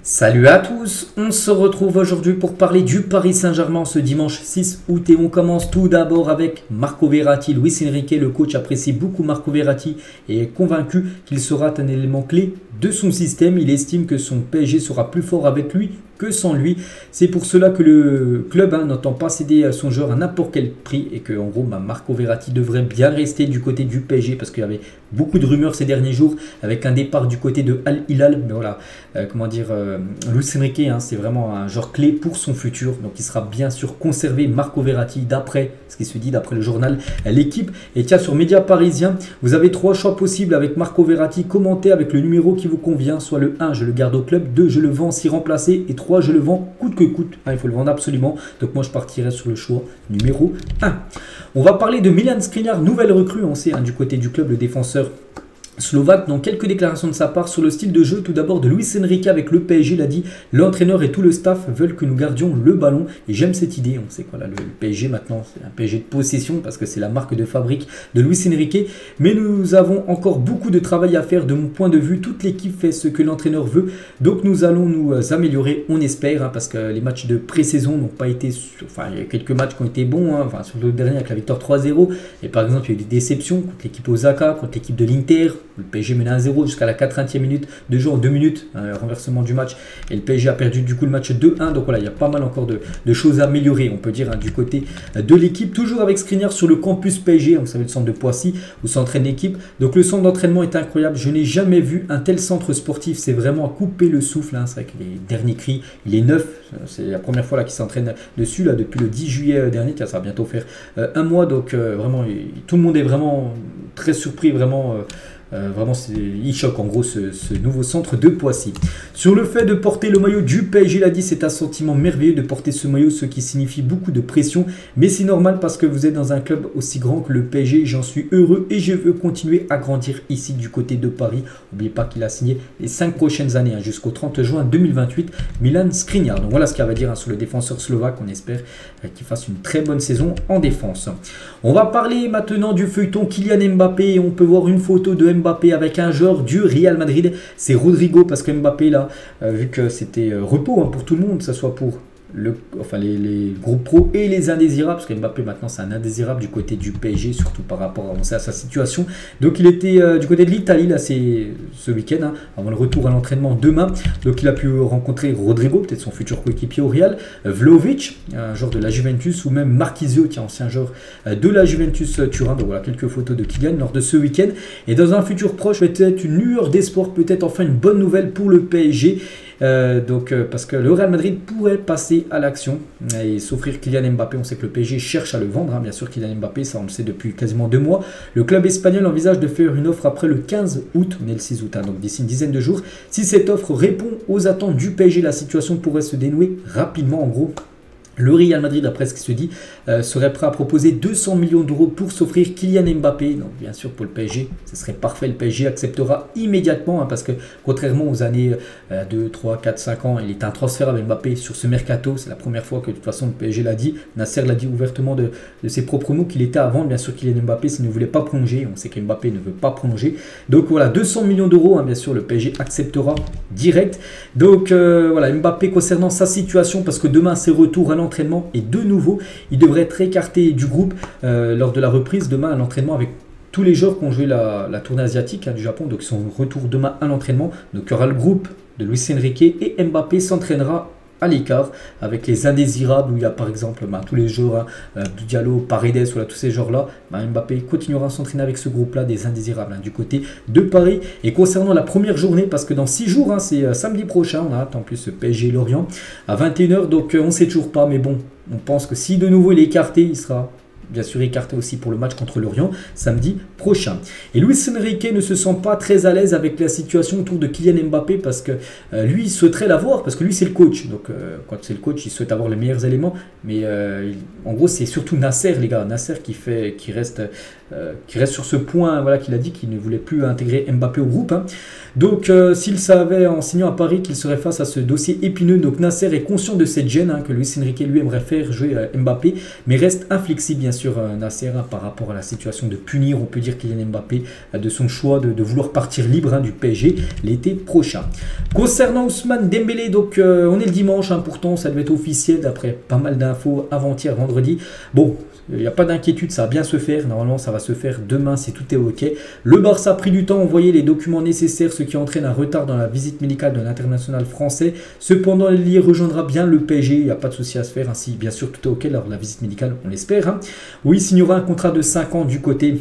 Salut à tous, on se retrouve aujourd'hui pour parler du Paris Saint-Germain ce dimanche 6 août et on commence tout d'abord avec Marco Verratti. Luis Enrique, le coach, apprécie beaucoup Marco Verratti et est convaincu qu'il sera un élément clé de son système. Il estime que son PSG sera plus fort avec lui que sans lui. C'est pour cela que le club n'entend pas céder son joueur à n'importe quel prix et que en gros Marco Verratti devrait bien rester du côté du PSG parce qu'il y avait beaucoup de rumeurs ces derniers jours avec un départ du côté de Al Hilal. Mais voilà, Luis Enrique, c'est vraiment un joueur clé pour son futur. Donc il sera bien sûr conservé Marco Verratti d'après ce qui se dit, d'après le journal L'équipe. Et tiens, sur Média Parisien, vous avez 3 choix possibles avec Marco Verratti. Commentez avec le numéro qui vous convient. Soit le 1, je le garde au club. 2, je le vends si remplacé. Et 3, je le vends coûte que coûte. Il faut le vendre absolument. Donc moi, je partirai sur le choix numéro 1. On va parler de Milan Skriniar, nouvelle recrue. On sait du côté du club, le défenseur slovaque. Donc quelques déclarations de sa part sur le style de jeu tout d'abord de Luis Enrique avec le PSG. Il a dit: l'entraîneur et tout le staff veulent que nous gardions le ballon et j'aime cette idée. On sait quoi là, le PSG maintenant c'est un PSG de possession parce que c'est la marque de fabrique de Luis Enrique, mais nous avons encore beaucoup de travail à faire de mon point de vue. Toute l'équipe fait ce que l'entraîneur veut, donc nous allons nous améliorer, on espère, parce que les matchs de pré-saison n'ont pas été, il y a quelques matchs qui ont été bons, sur le dernier avec la victoire 3-0, et par exemple il y a eu des déceptions contre l'équipe Osaka, contre l'équipe de l'Inter. Le PSG menait 1-0 jusqu'à la 80e minute de jeu en 2 minutes, renversement du match. Et le PSG a perdu du coup le match 2-1. Donc voilà, il y a pas mal encore de choses à améliorer, on peut dire, du côté de l'équipe. Toujours avec Skriniar sur le campus PSG, vous savez, le centre de Poissy où s'entraîne l'équipe. Donc le centre d'entraînement est incroyable. Je n'ai jamais vu un tel centre sportif. C'est vraiment à couper le souffle. C'est vrai que les derniers cris, il est neuf. C'est la première fois qu'il s'entraîne dessus, là, depuis le 10 juillet dernier. Ça va bientôt faire un mois. Donc vraiment, tout le monde est vraiment très surpris, vraiment. Il choque en gros ce nouveau centre de Poissy. Sur le fait de porter le maillot du PSG, il a dit: c'est un sentiment merveilleux de porter ce maillot, ce qui signifie beaucoup de pression, mais c'est normal parce que vous êtes dans un club aussi grand que le PSG. J'en suis heureux et je veux continuer à grandir ici du côté de Paris. N'oubliez pas qu'il a signé les 5 prochaines années, jusqu'au 30 juin 2028, Milan Skriniar. Donc voilà ce qu'il va dire sur le défenseur slovaque. On espère qu'il fasse une très bonne saison en défense. On va parler maintenant du feuilleton Kylian Mbappé et on peut voir une photo de Mbappé avec un joueur du Real Madrid. C'est Rodrigo, parce que Mbappé là, vu que c'était repos pour tout le monde, que ce soit pour les groupes pro et les indésirables, parce que Mbappé maintenant c'est un indésirable du côté du PSG, surtout par rapport à sa situation. Donc il était du côté de l'Italie là, c'est ce week-end, avant le retour à l'entraînement demain. Donc il a pu rencontrer Rodrigo, peut-être son futur coéquipier au Real, Vlahovic, un joueur de la Juventus, ou même Marchisio, qui est ancien joueur de la Juventus Turin. Donc voilà quelques photos de Kylian lors de ce week-end. Et dans un futur proche, peut-être une lueur d'espoir, peut-être enfin une bonne nouvelle pour le PSG. Parce que le Real Madrid pourrait passer à l'action et s'offrir Kylian Mbappé. On sait que le PSG cherche à le vendre, bien sûr, Kylian Mbappé, ça on le sait depuis quasiment 2 mois. Le club espagnol envisage de faire une offre après le 15 août, on est le 6 août, donc d'ici une dizaine de jours. Si cette offre répond aux attentes du PSG, la situation pourrait se dénouer rapidement. En gros, le Real Madrid, d'après ce qui se dit, serait prêt à proposer 200 millions d'euros pour s'offrir Kylian Mbappé. Donc bien sûr pour le PSG, ce serait parfait. Le PSG acceptera immédiatement, parce que contrairement aux années 2, 3, 4, 5 ans, il est intransférable Mbappé sur ce mercato. C'est la première fois que de toute façon le PSG l'a dit. Nasser l'a dit ouvertement de ses propres mots qu'il était à vendre. Bien sûr Kylian Mbappé s'il ne voulait pas prolonger. On sait qu'Mbappé ne veut pas prolonger. Donc voilà, 200 millions d'euros, bien sûr le PSG acceptera direct. Donc voilà, Mbappé concernant sa situation, parce que demain c'est retour à l'entraînement et de nouveau il devrait être écarté du groupe lors de la reprise demain à l'entraînement avec tous les joueurs qui ont joué la tournée asiatique du Japon. Donc ils sont de retour demain à l'entraînement. Donc il y aura le groupe de Luis Enrique et Mbappé s'entraînera à l'écart avec les indésirables, où il y a par exemple tous les joueurs Diallo, Paredes, tous ces joueurs là. Mbappé continuera à s'entraîner avec ce groupe là des indésirables du côté de Paris. Et concernant la première journée, parce que dans 6 jours, c'est samedi prochain, on a en plus PSG Lorient à 21h, donc on ne sait toujours pas, mais bon, on pense que si de nouveau il est écarté, il sera bien sûr écarté aussi pour le match contre Lorient samedi prochain. Et Luis Enrique ne se sent pas très à l'aise avec la situation autour de Kylian Mbappé, parce que lui il souhaiterait l'avoir, parce que lui c'est le coach. Donc quand c'est le coach, il souhaite avoir les meilleurs éléments, mais en gros c'est surtout Nasser, les gars, Nasser qui reste sur ce point, qu'il a dit qu'il ne voulait plus intégrer Mbappé au groupe. Donc s'il savait en signant à Paris qu'il serait face à ce dossier épineux, donc Nasser est conscient de cette gêne que Luis Enrique lui aimerait faire jouer Mbappé, mais reste inflexible bien sûr Nasser par rapport à la situation de punir, on peut dire, Kylian Mbappé de son choix de vouloir partir libre du PSG l'été prochain. Concernant Ousmane Dembélé, donc on est le dimanche, pourtant ça devait être officiel d'après pas mal d'infos avant-hier, vendredi. Bon, il n'y a pas d'inquiétude, ça va bien se faire. Normalement, ça va se faire demain si tout est OK. Le Barça a pris du temps à envoyer les documents nécessaires, ce qui entraîne un retard dans la visite médicale de l'international français. Cependant, il y rejoindra bien le PSG. Il n'y a pas de souci à se faire. Si bien sûr tout est OK lors de la visite médicale, on l'espère. Oui, il signera un contrat de 5 ans du côté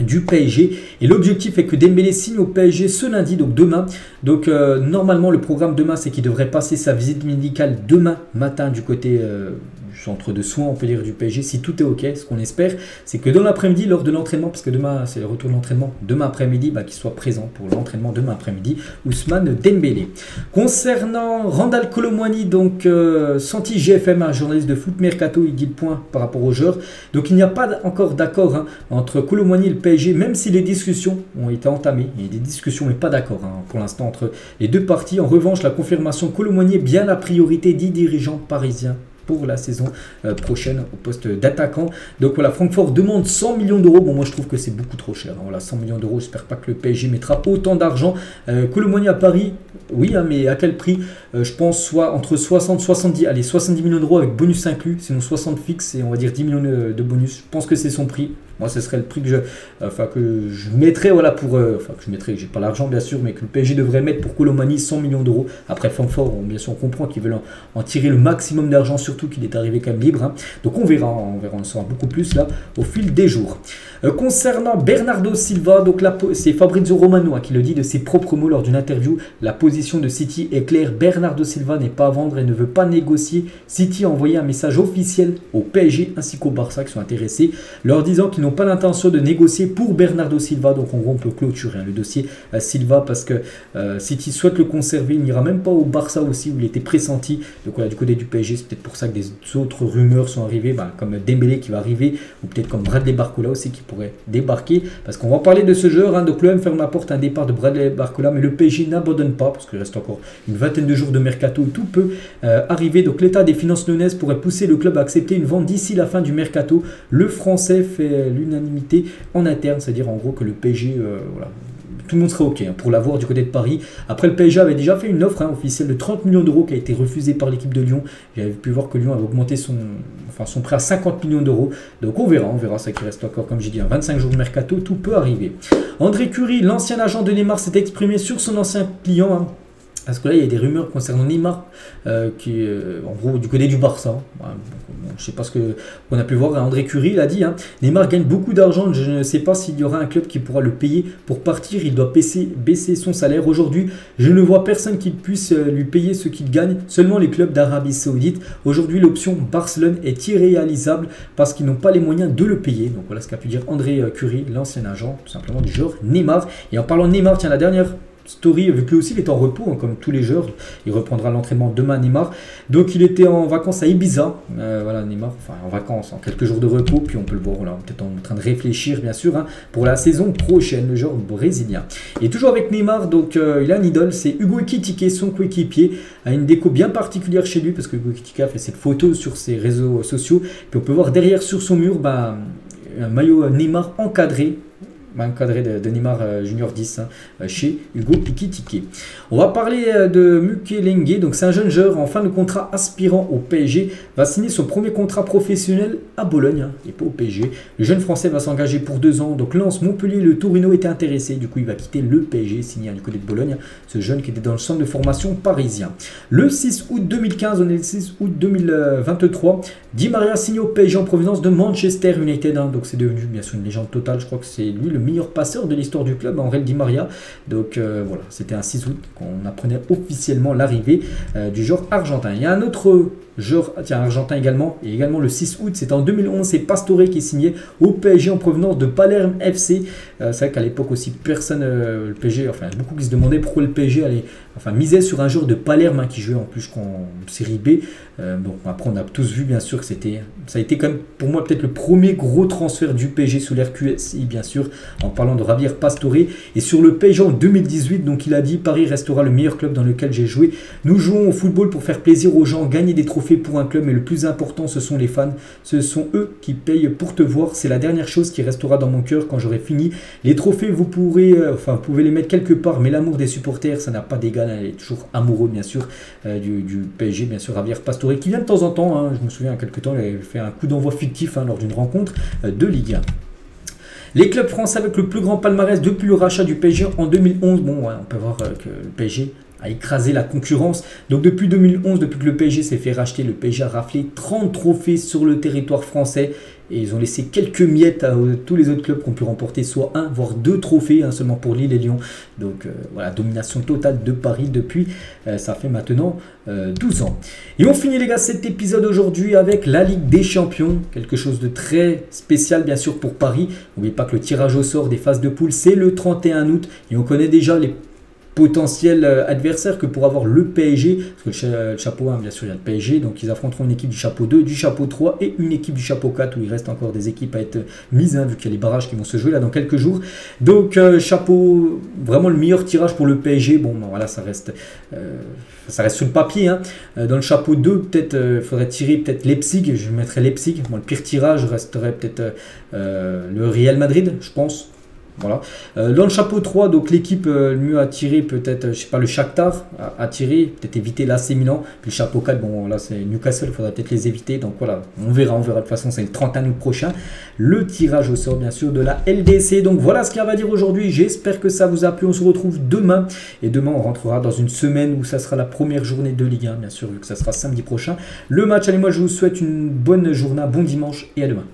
du PSG, et l'objectif est que Dembélé signe au PSG ce lundi, donc demain. Donc normalement le programme demain, c'est qu'il devrait passer sa visite médicale demain matin du côté du centre de soins, on peut dire, du PSG, si tout est OK. Ce qu'on espère, c'est que dans l'après-midi, lors de l'entraînement, parce que demain c'est le retour de l'entraînement, demain après-midi, qu'il soit présent pour l'entraînement demain après-midi, Ousmane Dembélé. Concernant Randal Kolo Muani, donc Santi GFM, un journaliste de Foot Mercato, il dit le point par rapport aux joueurs. Donc il n'y a pas encore d'accord entre Kolo Muani et le PSG, même si les discussions ont été entamées. Il y a des discussions mais pas d'accord pour l'instant entre les deux parties. En revanche, la confirmation Kolo Muani est bien la priorité des dirigeants parisiens pour la saison prochaine au poste d'attaquant. Donc voilà, Francfort demande 100 millions d'euros. Bon, moi je trouve que c'est beaucoup trop cher. Voilà, 100 millions d'euros, j'espère pas que le PSG mettra autant d'argent. Kolo Muani à Paris, oui, mais à quel prix? Je pense soit entre 60 70, allez, 70 millions d'euros avec bonus inclus, sinon 60 fixes et on va dire 10 millions de bonus. Je pense que c'est son prix. Moi, ce serait le prix que je mettrais, voilà, pour... que je mettrais, j'ai pas l'argent bien sûr, mais que le PSG devrait mettre pour Kolo Muani 100 millions d'euros. Après, Francfort, bien sûr, on comprend qu'ils veulent en tirer le maximum d'argent, surtout qu'il est arrivé quand même libre. Donc on verra, on saura beaucoup plus là au fil des jours. Concernant Bernardo Silva, donc là, c'est Fabrizio Romano qui le dit de ses propres mots lors d'une interview. La position de City est claire, Bernardo Silva n'est pas à vendre et ne veut pas négocier. City a envoyé un message officiel au PSG ainsi qu'au Barça qui sont intéressés, leur disant qu'ils n'ont pas l'intention de négocier pour Bernardo Silva. Donc en gros on peut clôturer le dossier Silva parce que City souhaite le conserver. Il n'ira même pas au Barça aussi où il était pressenti. Donc voilà, du côté du PSG, c'est peut-être pour ça que des autres rumeurs sont arrivées, comme Dembélé qui va arriver, ou peut-être comme Bradley Barcola aussi qui pourrait débarquer, parce qu'on va parler de ce joueur. Donc l'OM ferme la porte à un départ de Bradley Barcola, mais le PSG n'abandonne pas parce qu'il reste encore une vingtaine de jours de mercato, tout peut arriver. Donc l'état des finances lyonnaises pourrait pousser le club à accepter une vente d'ici la fin du mercato. Le français fait l'unanimité en interne, c'est-à-dire en gros que le PSG, voilà, tout le monde serait OK pour l'avoir du côté de Paris. Après, le PSG avait déjà fait une offre officielle de 30 millions d'euros qui a été refusée par l'équipe de Lyon. J'avais pu voir que Lyon avait augmenté son prêt à 50 millions d'euros. Donc on verra, ça qui reste encore, comme j'ai dit, 25 jours de mercato, tout peut arriver. André Curie, l'ancien agent de Neymar, s'est exprimé sur son ancien client. Parce que là, il y a des rumeurs concernant Neymar, qui en gros du côté du Barça. Je ne sais pas ce qu'on a pu voir. André Curie, il a dit, Neymar gagne beaucoup d'argent, je ne sais pas s'il y aura un club qui pourra le payer pour partir. Il doit baisser son salaire. Aujourd'hui, je ne vois personne qui puisse lui payer ce qu'il gagne, seulement les clubs d'Arabie Saoudite. Aujourd'hui, l'option Barcelone est irréalisable parce qu'ils n'ont pas les moyens de le payer. Donc voilà ce qu'a pu dire André Curie, l'ancien agent tout simplement du joueur Neymar. Et en parlant de Neymar, tiens, la dernière story, vu que lui aussi il est en repos, comme tous les joueurs, il reprendra l'entraînement demain, Neymar. Donc il était en vacances à Ibiza, voilà, Neymar, en vacances, en quelques jours de repos, puis on peut le voir, là, peut-être en train de réfléchir bien sûr, pour la saison prochaine, le joueur brésilien. Et toujours avec Neymar, donc il a un idole, c'est Hugo Ekitike, son coéquipier, a une déco bien particulière chez lui, parce que Hugo Ekitike a fait cette photo sur ses réseaux sociaux, puis on peut voir derrière sur son mur, un maillot Neymar encadré de Neymar Junior 10 chez Hugo Ekitike. On va parler de Mukiele, donc c'est un jeune joueur en fin de contrat aspirant au PSG, va signer son premier contrat professionnel à Bologne et pas au PSG. Le jeune français va s'engager pour 2 ans, donc Lens, Montpellier, le Torino était intéressé, du coup il va quitter le PSG, signé du côté de Bologne, ce jeune qui était dans le centre de formation parisien. Le 6 août 2015, on est le 6 août 2023, Di Maria signe au PSG en provenance de Manchester United, donc c'est devenu bien sûr une légende totale, je crois que c'est lui le meilleur passeur de l'histoire du club, Angel Di Maria. Donc voilà, c'était un 6 août qu'on apprenait officiellement l'arrivée du joueur argentin. Il y a un autre joueur argentin également, et également le 6 août, c'était en 2011, c'est Pastore qui signait au PSG en provenance de Palerme FC. C'est vrai qu'à l'époque aussi, personne, le PSG, beaucoup qui se demandaient pourquoi le PSG misait sur un joueur de Palerme qui jouait en plus qu'en série B. Donc après, on a tous vu bien sûr que ça a été quand même pour moi peut-être le premier gros transfert du PSG sous l'ère QSI, bien sûr, en parlant de Javier Pastore. Et sur le PSG en 2018, donc il a dit: Paris restera le meilleur club dans lequel j'ai joué. Nous jouons au football pour faire plaisir aux gens, gagner des trophées pour un club, mais le plus important, ce sont les fans. Ce sont eux qui payent pour te voir. C'est la dernière chose qui restera dans mon cœur quand j'aurai fini. Les trophées, vous pouvez les mettre quelque part, mais l'amour des supporters, ça n'a pas d'égal. Elle est toujours amoureux, bien sûr, du PSG, bien sûr, Javier Pastore, qui vient de temps en temps, hein, je me souviens, il y a quelques temps, il avait fait un coup d'envoi fictif lors d'une rencontre de Ligue 1. Les clubs français avec le plus grand palmarès depuis le rachat du PSG en 2011. Bon, ouais, on peut voir que le PSG a écrasé la concurrence. Donc depuis 2011, depuis que le PSG s'est fait racheter, le PSG a raflé 30 trophées sur le territoire français. Et ils ont laissé quelques miettes à tous les autres clubs qui ont pu remporter soit un, voire deux trophées, hein, seulement pour Lille et Lyon. Donc voilà, domination totale de Paris depuis, ça fait maintenant 12 ans. Et on finit les gars cet épisode aujourd'hui avec la Ligue des Champions. Quelque chose de très spécial bien sûr pour Paris. N'oubliez pas que le tirage au sort des phases de poule, c'est le 31 août. Et on connaît déjà les potentiel adversaire que pour avoir le PSG, parce que le chapeau 1 bien sûr il y a le PSG, donc ils affronteront une équipe du chapeau 2, du chapeau 3 et une équipe du chapeau 4 où il reste encore des équipes à être mises, hein, vu qu'il y a les barrages qui vont se jouer là dans quelques jours. Donc chapeau, vraiment le meilleur tirage pour le PSG. Bon ben, voilà, ça reste sur le papier, hein. Dans le chapeau 2 peut-être il faudrait tirer peut-être Leipzig, je mettrais Leipzig. Bon, le pire tirage resterait peut-être le Real Madrid, je pense. Voilà. Dans le chapeau 3, donc l'équipe le mieux à tirer, peut-être, je sais pas, le Shakhtar à tirer, peut-être éviter l'AC Milan. Puis le chapeau 4, bon là c'est Newcastle, il faudrait peut-être les éviter. Donc voilà, on verra de toute façon, c'est le 31 août prochain. Le tirage au sort bien sûr de la LDC. Donc voilà ce qu'il y a à dire aujourd'hui. J'espère que ça vous a plu. On se retrouve demain. Et demain on rentrera dans une semaine où ça sera la première journée de Ligue 1, bien sûr, vu que ça sera samedi prochain. Le match, allez, moi je vous souhaite une bonne journée, bon dimanche et à demain.